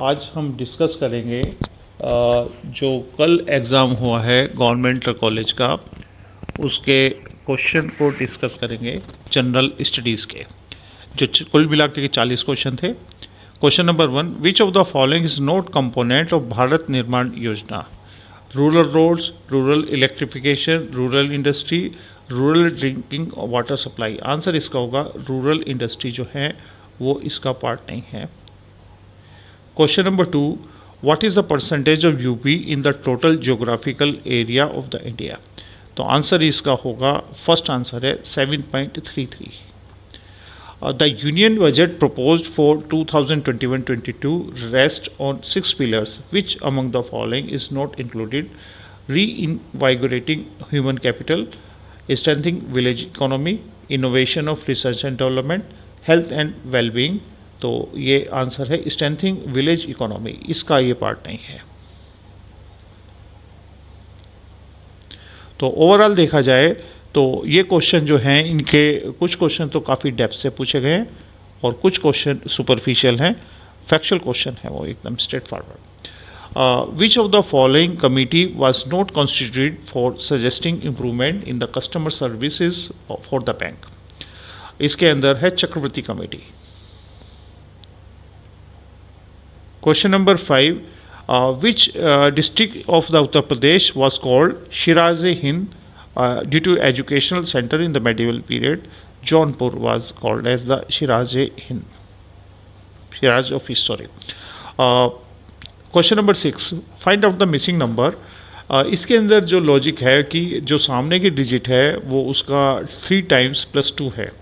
आज हम डिस्कस करेंगे जो कल एग्ज़ाम हुआ है गवर्नमेंट कॉलेज का, उसके क्वेश्चन को डिस्कस करेंगे जनरल स्टडीज़ के, जो कुल मिला के 40 क्वेश्चन थे। Question number 1, which of the following is not component of Bharat Nirman Yojana? Rural roads, rural electrification, rural industry, rural drinking water supply. Answer इसका होगा रूरल इंडस्ट्री जो है वो इसका पार्ट नहीं है। Question number 2, what is the percentage of UP in the total geographical area of the India? तो answer इसका होगा, फर्स्ट आंसर है 7.33। The union budget proposed for 2021-22 rests on 6 pillars. Which among the following is not included? Reinvigorating human capital, strengthening village economy, innovation of research and development, health and well-being। तो ये answer है strengthening village economy, इसका ये part नहीं है। तो overall देखा जाए तो ये क्वेश्चन जो हैं, इनके कुछ क्वेश्चन तो काफ़ी डेप्थ से पूछे गए हैं और कुछ क्वेश्चन सुपरफिशियल हैं। फैक्चुअल क्वेश्चन है वो एकदम straight forward. Which of the following committee was not constituted for suggesting improvement in the customer services for the bank? इसके अंदर है चक्रवर्ती committee. Question number 5, which district of the Uttar Pradesh was called Shiraz-e-Hind due to educational center in the medieval period? Jaunpur was called as the Shiraz-e-Hind, Shiraz of history. Question number 6, find out the missing number. इसके अंदर जो logic है कि जो सामने की digit है वो उसका 3 टाइम्स प्लस 2 है,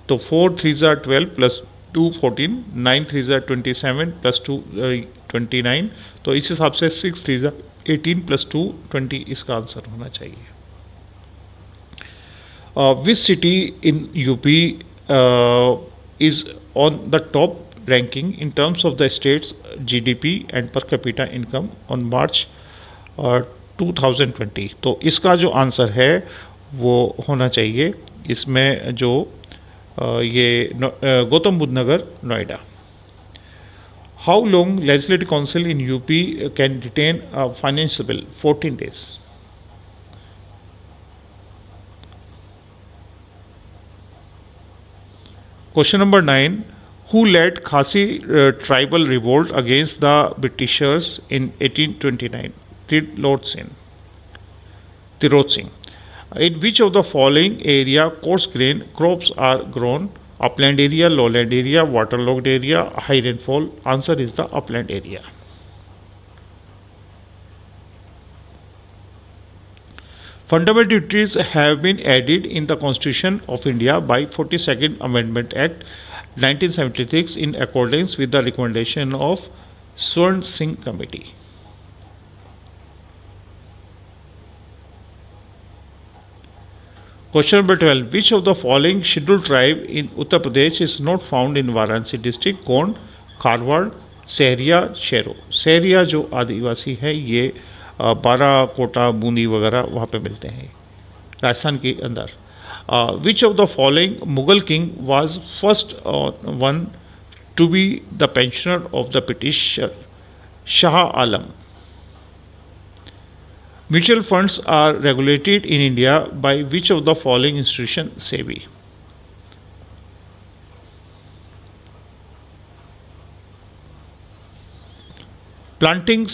तो 4 3 12 प्लस 2 14, 9 3 27 प्लस 2 29, तो इस हिसाब से 6 3 18 प्लस 2 20 इसका आंसर होना चाहिए। Which city in UP is on the top ranking in terms of the states GDP and per capita income on March 2020? तो इसका जो आंसर है वो होना चाहिए इसमें जो ये Gautam Buddh Nagar, Noida. How long legislative council in UP can detain finance bill? 14 days। Question number 9, who led Khasi tribal revolt against the Britishers in 1829? Tirot Singh. In which of the following area coarse grain crops are grown? Upland area, lowland area, waterlogged area, high rainfall? Answer is the upland area. Fundamental duties have been added in the Constitution of India by 42nd Amendment Act 1976 in accordance with the recommendation of Swarn Singh Committee. Question number 12, which of the following scheduled tribe in Uttar Pradesh is not found in Varanasi district? Gond, Kharwad, Sahariya, शेरो। सहरिया जो आदिवासी है ये बाराकोटा, बूंदी वगैरह वहाँ पे मिलते हैं राजस्थान के अंदर। विच of the following Mughal king was first one to be the pensioner of the British? Shah Alam. Mutual funds are regulated in India by which of the following institution? SEBI. Planting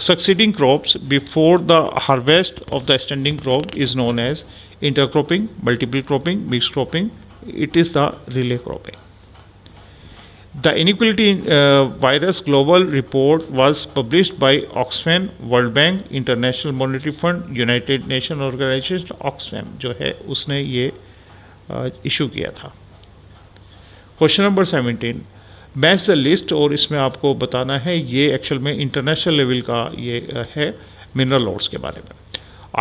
succeeding crops before the harvest of the standing crop is known as intercropping, multiple cropping, mixed cropping. It is the relay cropping. The inequality virus global report was published by Oxfam, World Bank, International Monetary Fund, United Nations Organization, Oxfam जो है उसने ये issue किया था। Question number 17, match the list, और इसमें आपको बताना है ये एक्चुअल में इंटरनेशनल लेवल का ये है मिनरल ओर्स के बारे में।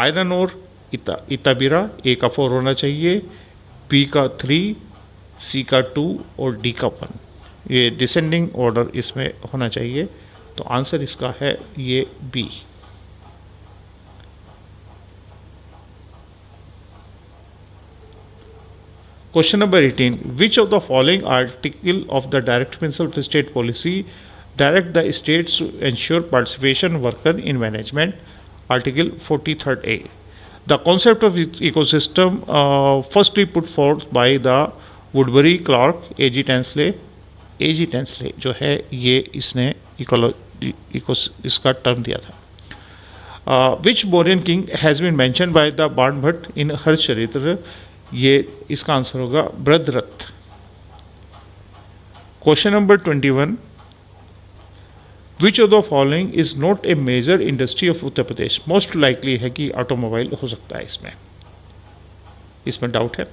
आयरन और इताबिरा ए का 4 होना चाहिए, बी का 3, सी का 2 और डी का 1। ये डिसेंडिंग ऑर्डर इसमें होना चाहिए, तो आंसर इसका है ये B. Question number 18. Which of the following article of the Direct Principle of State Policy direct the states to ensure participation worker in management? Article 43rd A. The concept of ecosystem firstly put forth by the Woodbury Clark A.G. Tansley जो है ये इसने इसका term दिया था. Which Mauryan king has been mentioned by the Barnabhat in Harshcharitra? ये इसका answer होगा Brihadratha. Question number 21. Which of the following is not a major industry of Uttar Pradesh? Most likely है कि ऑटोमोबाइल हो सकता है, इसमें डाउट है.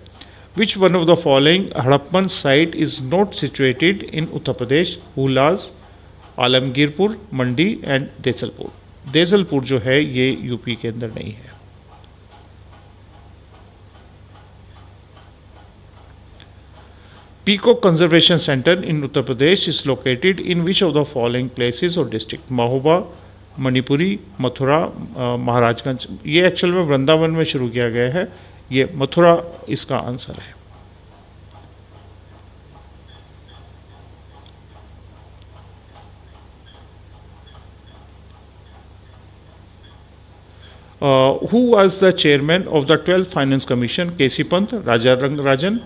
Which one of the following Harappan site is not situated in Uttar Pradesh? Hulas, Alamgirpur, Mandi and Desalpur. Desalpur जो है ये यूपी के अंदर नहीं है. Peacock Conservation Center in Uttar Pradesh is located in which of the following places or district? Mahoba, Manipuri, Mathura, Maharajganj. ये एक्चुअल में वृंदावन में शुरू किया गया है, ये मथुरा इसका आंसर है. Who was the chairman of the 12th Finance Commission? K C Pant, Raja Rangarajan,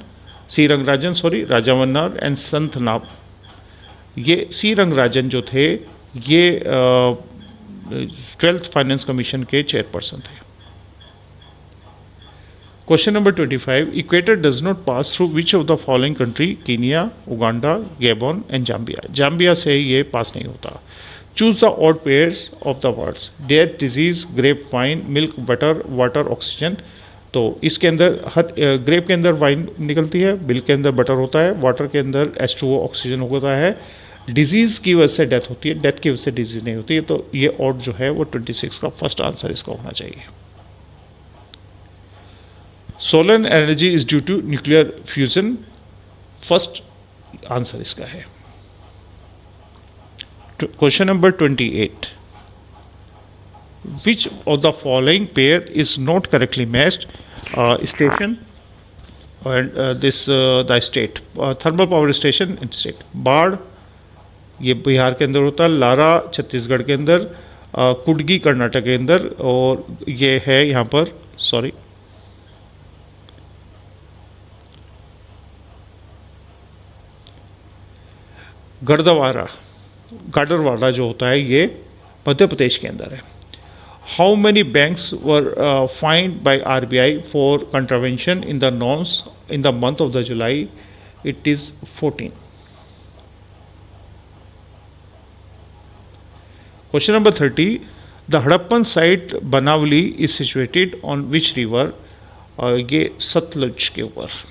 C Rangarajan Rajamannar and Sant नाब. ये सी रंगराजन जो थे ये 12th फाइनेंस कमीशन के चेयरपर्सन थे. Question number 25. Equator does not pass through which of the following country? Kenya, Uganda, Gabon and Zambia. Zambia से ये pass नहीं होता. Choose the odd pairs of the words. Death, disease, grape wine, milk, butter, water, oxygen. तो इसके अंदर grep के अंदर wine निकलती है, मिल्क के अंदर बटर होता है, वाटर के अंदर H2O ऑक्सीजन होता है, डिजीज़ की वजह से डेथ होती है, डेथ की वजह से डिजीज़ नहीं होती है. तो ये ऑड जो है वो 26 का फर्स्ट आंसर इसका होना चाहिए. Solar energy is due to nuclear fusion. First answer इसका है. Question number 28. Which of the following pair is not correctly matched? Station and the state. Thermal power station in state. बाढ़ ये बिहार के अंदर होता है, लारा छत्तीसगढ़ के अंदर, कुडगी कर्नाटक के अंदर, और ये है यहाँ पर गाडरवाड़ा जो होता है ये मध्य प्रदेश के अंदर है. How many banks were fined by RBI for contravention in the norms in the month of the July? It is 14. Question number 30. The Hadappan site Banavali is situated on which river? ये सतलुज के ऊपर.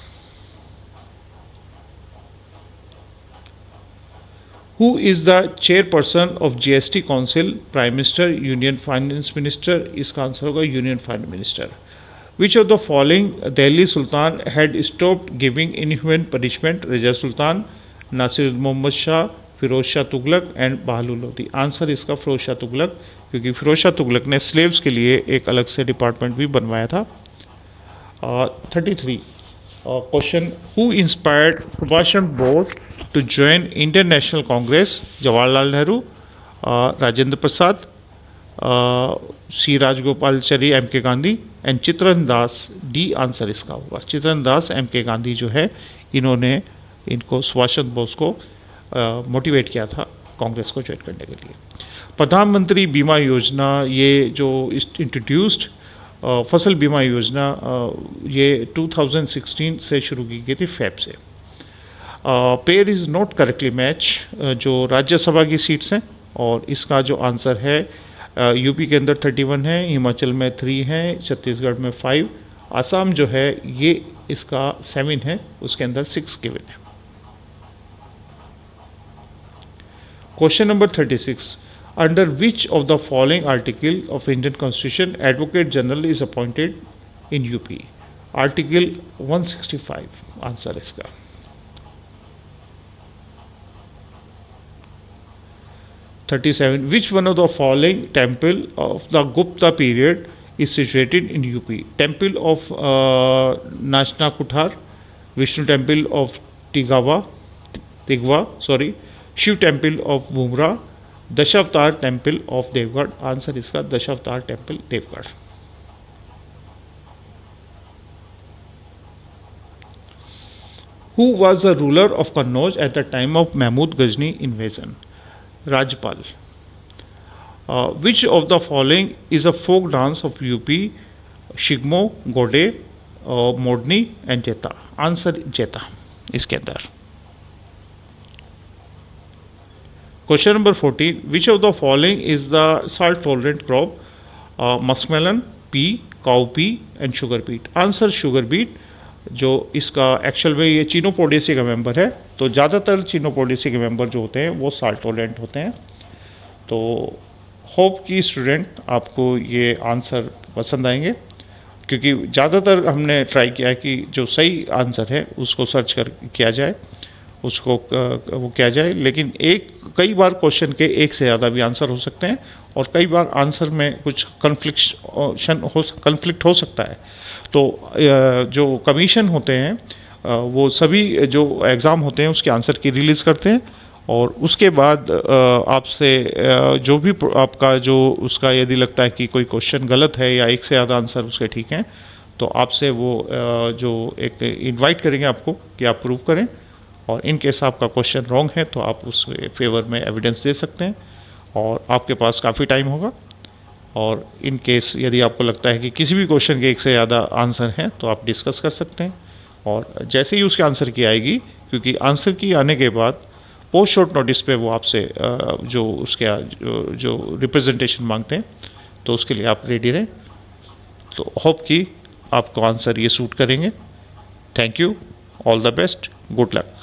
Who is the chairperson of GST Council? Prime Minister, Union Finance Minister. इसका answer होगा Union Finance Minister. Which of the following Delhi Sultan had stopped giving inhuman punishment? Raja Sultan, Nasir Muhammad Shah, Firoz Shah Tughlaq and Bahlul Lodi. Answer इसका फिरोज शाह तुगलक, क्योंकि फिरोज शाह तुगलक ने slaves के लिए एक अलग से डिपार्टमेंट भी बनवाया था. 33. Question. Who inspired Subhash Chandra Bose to join Indian National Congress? Jawaharlal Nehru, Rajendra Prasad, C Rajagopalachari, M K Gandhi and Chittaranjan Das. D answer इसका होगा. चित्रन दास, एम के गांधी जो है इन्होंने इनको सुभाष चंद्र बोस को मोटिवेट किया था कांग्रेस को ज्वाइन करने के लिए. प्रधानमंत्री बीमा योजना ये जो इंट्रोड्यूस्ड फसल बीमा योजना ये 2016 से शुरू की गई थी, फेब से. Pair is not correctly match जो राज्यसभा की सीट्स हैं, और इसका जो आंसर है यूपी के अंदर 31 है, हिमाचल में 3 है, छत्तीसगढ़ में 5, आसाम जो है ये इसका 7 है, उसके अंदर 6 गिवन है. Question number 36. Under which of the following article of Indian Constitution Advocate General is appointed in UP? Article 165. Answer इसका. Which one of the following temple of the Gupta period is situated in UP? Temple of Nashna Kuthar, Vishnu temple of Tigawa, Shiva temple of Bhumara, Dashavatara temple of Deogarh. Answer इसका Dashavatara temple Deogarh. Who was the ruler of Kannauj at the time of Mahmud Ghazni invasion? Rajpal. Which of the following is a folk dance of UP? Shigmo, Gode, Modni and Jeta. Answer Jeta इसके अंदर। Question number 14. Which of the following is the salt tolerant crop? Muskmelon, pea, cowpea and sugar beet. Answer sugar beet। जो इसका actual में ये चीनोपोडिएसी का member है, तो ज़्यादातर चीनोपोडिएसी के मेंबर जो होते हैं वो साल्ट टॉलरेंट होते हैं। तो होप कि स्टूडेंट आपको ये आंसर पसंद आएंगे, क्योंकि ज़्यादातर हमने ट्राई किया है कि जो सही आंसर है उसको सर्च कर किया जाए, उसको वो किया जाए। लेकिन कई बार क्वेश्चन के एक से ज़्यादा भी आंसर हो सकते हैं और कई बार आंसर में कुछ कन्फ्लिक्ट हो सकता है। तो जो कमीशन होते हैं वो सभी जो एग्ज़ाम होते हैं उसके आंसर की रिलीज़ करते हैं और उसके बाद आपसे जो भी आपका जो उसका यदि लगता है कि कोई क्वेश्चन गलत है या एक से ज़्यादा आंसर उसके ठीक हैं, तो आपसे वो जो एक इनवाइट करेंगे आपको कि आप प्रूव करें, और इन केस आपका क्वेश्चन रॉन्ग है तो आप उस फेवर में एविडेंस दे सकते हैं और आपके पास काफ़ी टाइम होगा। और इन केस यदि आपको लगता है कि किसी भी क्वेश्चन के एक से ज़्यादा आंसर हैं तो आप डिस्कस कर सकते हैं, और जैसे ही उसके आंसर की आएगी, क्योंकि आंसर की आने के बाद पोस्ट शॉर्ट नोटिस पे वो आपसे जो उसके जो रिप्रेजेंटेशन मांगते हैं, तो उसके लिए आप रेडी रहें। तो होप कि आपको आंसर ये सूट करेंगे। Thank you, all the best, good luck.